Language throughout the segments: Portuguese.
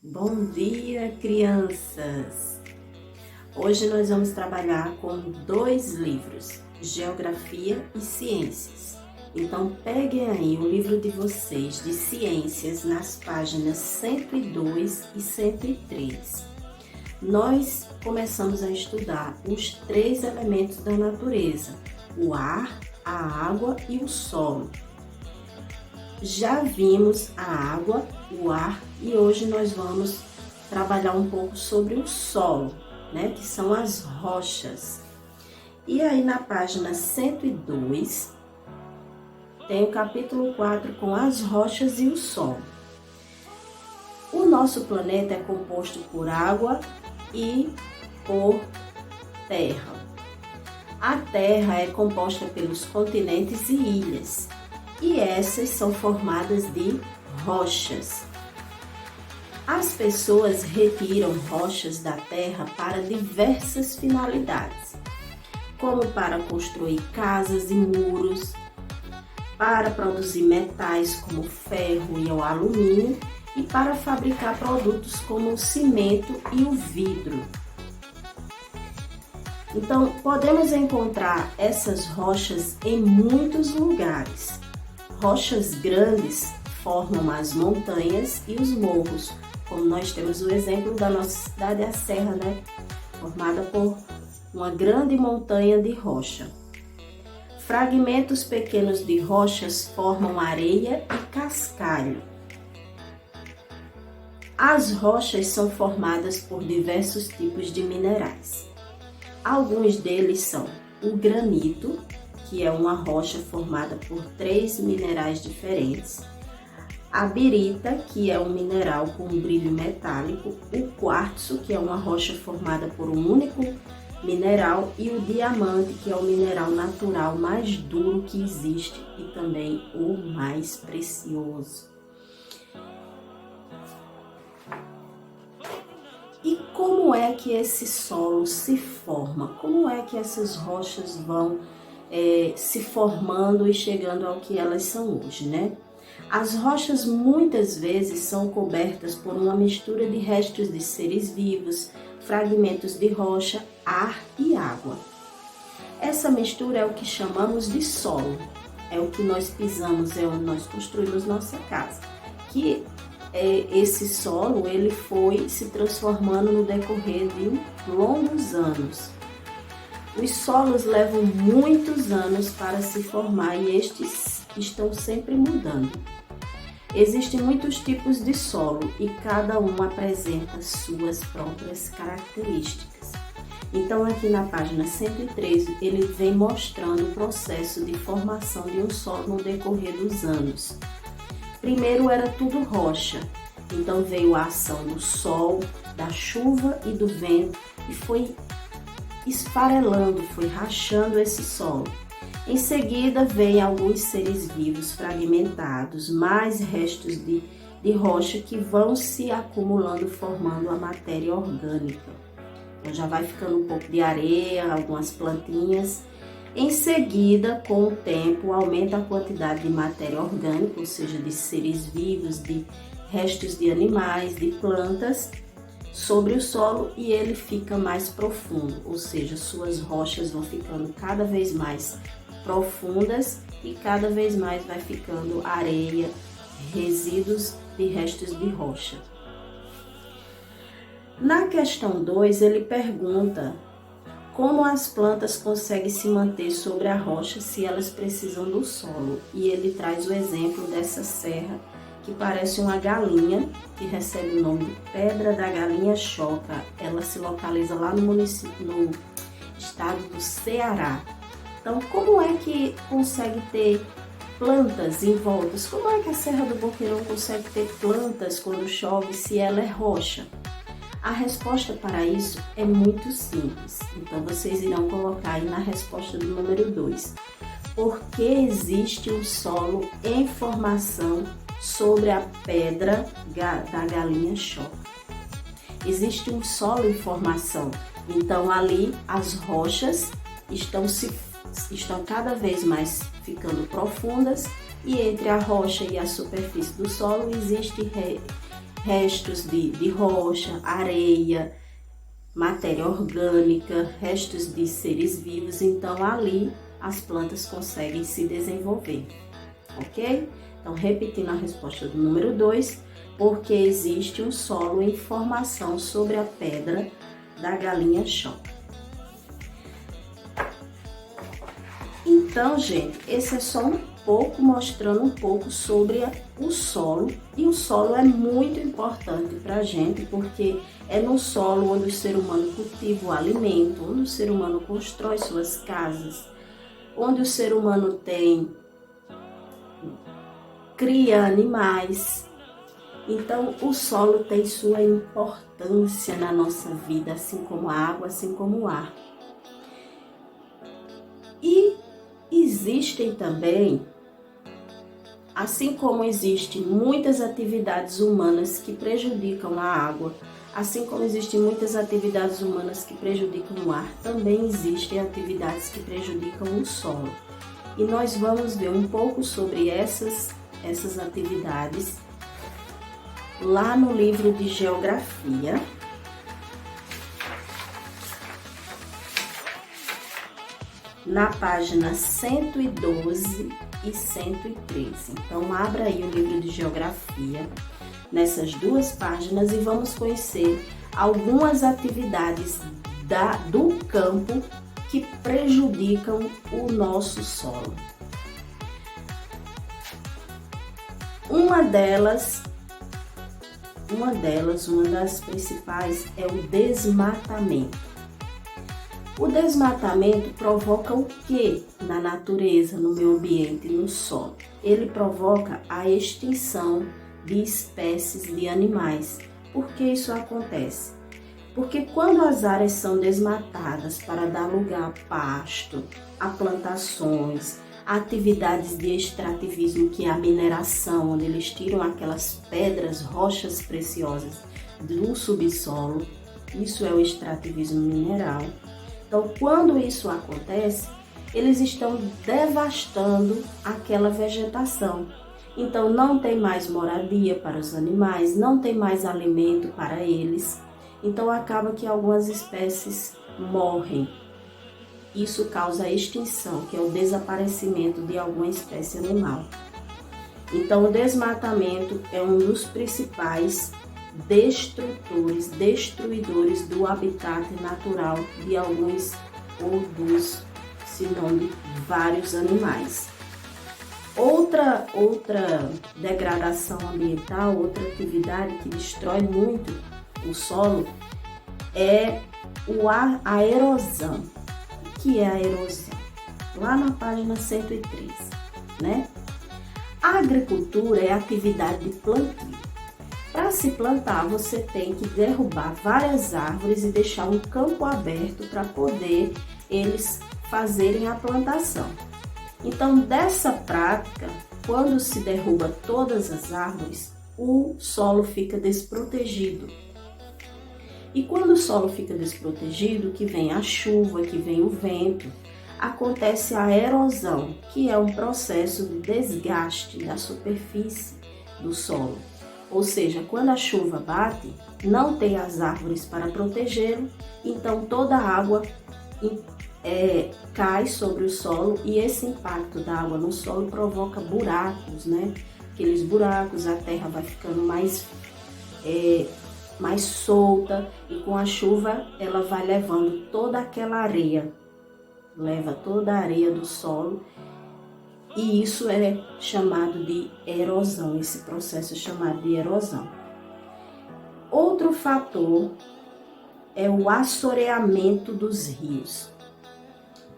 Bom dia, crianças! Hoje nós vamos trabalhar com dois livros, Geografia e Ciências. Então, peguem aí o livro de vocês de Ciências nas páginas 102 e 103. Nós começamos a estudar os três elementos da natureza, o ar, a água e o solo. Já vimos a água, o ar e hoje nós vamos trabalhar um pouco sobre o solo, né, que são as rochas. E aí na página 102 tem o capítulo 4 com as rochas e o solo. O nosso planeta é composto por água e por terra. A terra é composta pelos continentes e ilhas. E essas são formadas de rochas. As pessoas retiram rochas da terra para diversas finalidades, como para construir casas e muros, para produzir metais como o ferro e o alumínio e para fabricar produtos como o cimento e o vidro. Então, podemos encontrar essas rochas em muitos lugares. Rochas grandes formam as montanhas e os morros, como nós temos o exemplo da nossa cidade, a Serra, né? Formada por uma grande montanha de rocha. Fragmentos pequenos de rochas formam areia e cascalho. As rochas são formadas por diversos tipos de minerais. Alguns deles são o granito, que é uma rocha formada por 3 minerais diferentes, a birita, que é um mineral com um brilho metálico, o quartzo, que é uma rocha formada por um único mineral, e o diamante, que é o mineral natural mais duro que existe e também o mais precioso. E como é que esse solo se forma? Como é que essas rochas vão se formando e chegando ao que elas são hoje, né? As rochas muitas vezes são cobertas por uma mistura de restos de seres vivos, fragmentos de rocha, ar e água. Essa mistura é o que chamamos de solo, é o que nós pisamos, é onde nós construímos nossa casa. Esse solo ele foi se transformando no decorrer de longos anos. Os solos levam muitos anos para se formar e estes estão sempre mudando. Existem muitos tipos de solo e cada um apresenta suas próprias características. Então aqui na página 103 ele vem mostrando o processo de formação de um solo no decorrer dos anos. Primeiro era tudo rocha, então veio a ação do sol, da chuva e do vento e foi esfarelando, foi rachando esse solo. Em seguida, vem alguns seres vivos fragmentados, mais restos de rocha que vão se acumulando, formando a matéria orgânica. Então, já vai ficando um pouco de areia, algumas plantinhas. Em seguida, com o tempo, aumenta a quantidade de matéria orgânica, ou seja, de seres vivos, de restos de animais, de plantas, sobre o solo e ele fica mais profundo, ou seja, suas rochas vão ficando cada vez mais profundas e cada vez mais vai ficando areia, resíduos de restos de rocha. Na questão 2, ele pergunta como as plantas conseguem se manter sobre a rocha se elas precisam do solo, e ele traz o exemplo dessa serra que parece uma galinha, que recebe o nome de Pedra da Galinha Choca. Ela se localiza lá no município, no estado do Ceará. Então, como é que consegue ter plantas em voltas? Como é que a Serra do Boqueirão consegue ter plantas quando chove se ela é rocha? A resposta para isso é muito simples. Então, vocês irão colocar aí na resposta do número 2. Porque existe um solo em formação sobre a pedra da galinha choca. Existe um solo em formação, então ali as rochas estão cada vez mais ficando profundas e entre a rocha e a superfície do solo existe restos de rocha, areia, matéria orgânica, restos de seres vivos. Então ali as plantas conseguem se desenvolver, ok? Então, repetindo a resposta do número 2, porque existe um solo em formação sobre a pedra da galinha choca. Então, gente, esse é só um pouco, mostrando um pouco sobre o solo. E o solo é muito importante para a gente, porque é no solo onde o ser humano cultiva o alimento, onde o ser humano constrói suas casas, onde o ser humano cria animais. Então, o solo tem sua importância na nossa vida, assim como a água, assim como o ar. E existem também, assim como existem muitas atividades humanas que prejudicam a água, assim como existem muitas atividades humanas que prejudicam o ar, também existem atividades que prejudicam o solo. E nós vamos ver um pouco sobre essas atividades lá no livro de Geografia, na página 112 e 113. Então, abra aí o livro de Geografia, nessas duas páginas, e vamos conhecer algumas atividades do campo que prejudicam o nosso solo. Uma das principais é o desmatamento. O desmatamento provoca o que na natureza, no meio ambiente, no solo? Ele provoca a extinção de espécies de animais. Por que isso acontece? Porque quando as áreas são desmatadas para dar lugar a pasto, a plantações, a atividades de extrativismo, que é a mineração, onde eles tiram aquelas pedras, rochas preciosas do subsolo, isso é o extrativismo mineral. Então, quando isso acontece, eles estão devastando aquela vegetação. Então, não tem mais moradia para os animais, não tem mais alimento para eles. Então, acaba que algumas espécies morrem. Isso causa a extinção, que é o desaparecimento de alguma espécie animal. Então, o desmatamento é um dos principais destruidores do habitat natural de alguns ou dos, se não de vários animais. Outra degradação ambiental, outra atividade que destrói muito o solo é a erosão. O que é a erosão? Lá na página 113, né? A agricultura é a atividade de plantio. Para se plantar, você tem que derrubar várias árvores e deixar um campo aberto para poder eles fazerem a plantação. Então, dessa prática, quando se derruba todas as árvores, o solo fica desprotegido. E quando o solo fica desprotegido, que vem a chuva, que vem o vento, acontece a erosão, que é um processo de desgaste da superfície do solo. Ou seja, quando a chuva bate, não tem as árvores para protegê-lo, então toda a água cai sobre o solo, e esse impacto da água no solo provoca buracos, né? Aqueles buracos, a terra vai ficando mais solta, e com a chuva ela vai levando toda aquela areia, leva toda a areia do solo, e isso é chamado de erosão, esse processo é chamado de erosão. Outro fator é o assoreamento dos rios.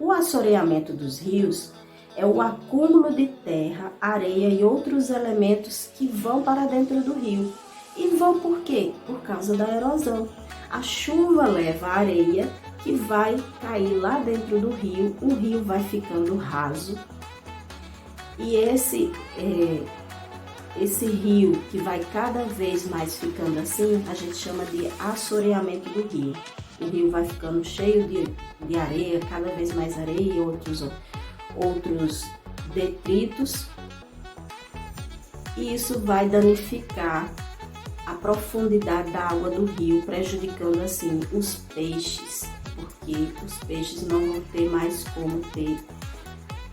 O assoreamento dos rios é o acúmulo de terra, areia e outros elementos que vão para dentro do rio. E vão por quê? Por causa da erosão. A chuva leva a areia que vai cair lá dentro do rio, o rio vai ficando raso. E esse rio que vai cada vez mais ficando assim, a gente chama de assoreamento do rio. O rio vai ficando cheio de areia, cada vez mais areia e outros detritos. E isso vai danificar a profundidade da água do rio, prejudicando assim os peixes, porque os peixes não vão ter mais como ter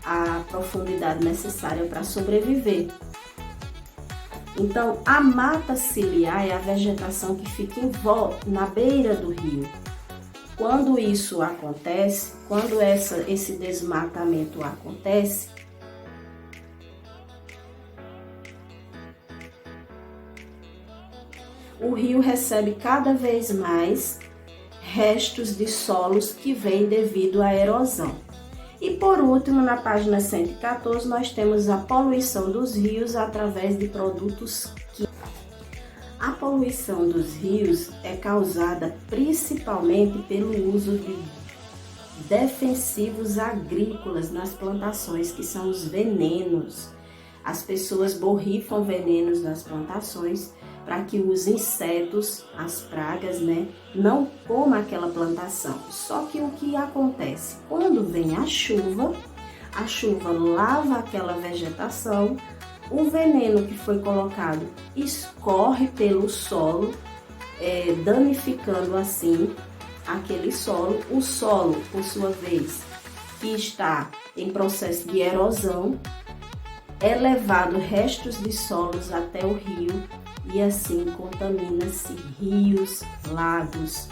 a profundidade necessária para sobreviver. Então, a mata ciliar é a vegetação que fica em volta, na beira do rio. Quando isso acontece, quando esse desmatamento acontece, o rio recebe cada vez mais restos de solos que vêm devido à erosão. E por último, na página 114, nós temos a poluição dos rios através de produtos químicos. A poluição dos rios é causada principalmente pelo uso de defensivos agrícolas nas plantações, que são os venenos. As pessoas borrifam venenos nas plantações para que os insetos, as pragas, não comam aquela plantação. Só que o que acontece? Quando vem a chuva lava aquela vegetação, o veneno que foi colocado escorre pelo solo, danificando assim aquele solo. O solo, por sua vez, que está em processo de erosão, é levado restos de solos até o rio e assim contamina-se rios, lagos,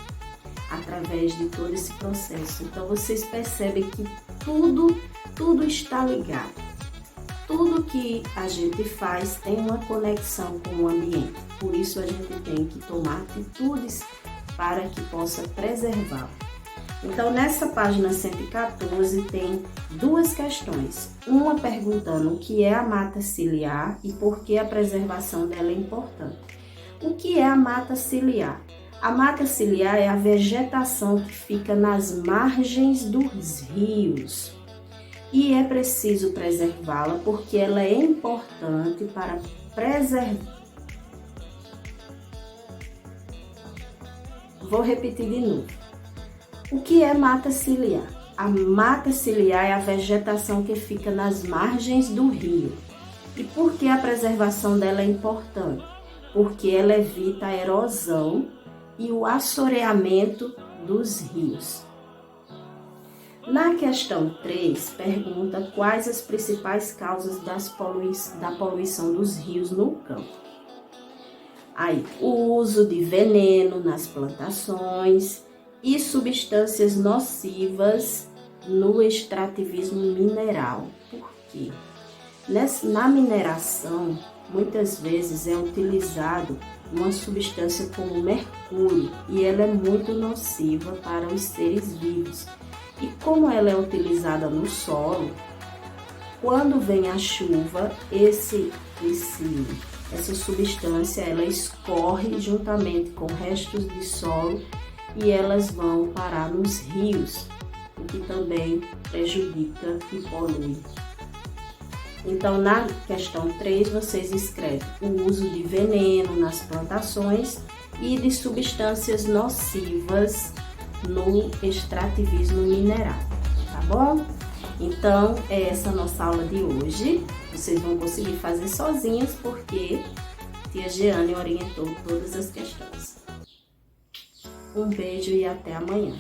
através de todo esse processo. Então vocês percebem que tudo está ligado. Tudo que a gente faz tem uma conexão com o ambiente. Por isso a gente tem que tomar atitudes para que possa preservá-lo. Então, nessa página 114 tem duas questões. Uma perguntando o que é a mata ciliar e por que a preservação dela é importante. O que é a mata ciliar? A mata ciliar é a vegetação que fica nas margens dos rios e é preciso preservá-la porque ela é importante para preservar. Vou repetir de novo. O que é mata ciliar? A mata ciliar é a vegetação que fica nas margens do rio. E por que a preservação dela é importante? Porque ela evita a erosão e o assoreamento dos rios. Na questão 3, pergunta quais as principais causas da poluição dos rios no campo. Aí, o uso de veneno nas plantações e substâncias nocivas no extrativismo mineral. Por quê? Na mineração, muitas vezes é utilizado uma substância como mercúrio e ela é muito nociva para os seres vivos. E como ela é utilizada no solo, quando vem a chuva, essa substância ela escorre juntamente com restos de solo e elas vão parar nos rios, o que também prejudica e polui. Então, na questão 3, vocês escrevem o uso de veneno nas plantações e de substâncias nocivas no extrativismo mineral, tá bom? Então, é essa a nossa aula de hoje. Vocês vão conseguir fazer sozinhas porque tia Jeane orientou todas as questões. Um beijo e até amanhã.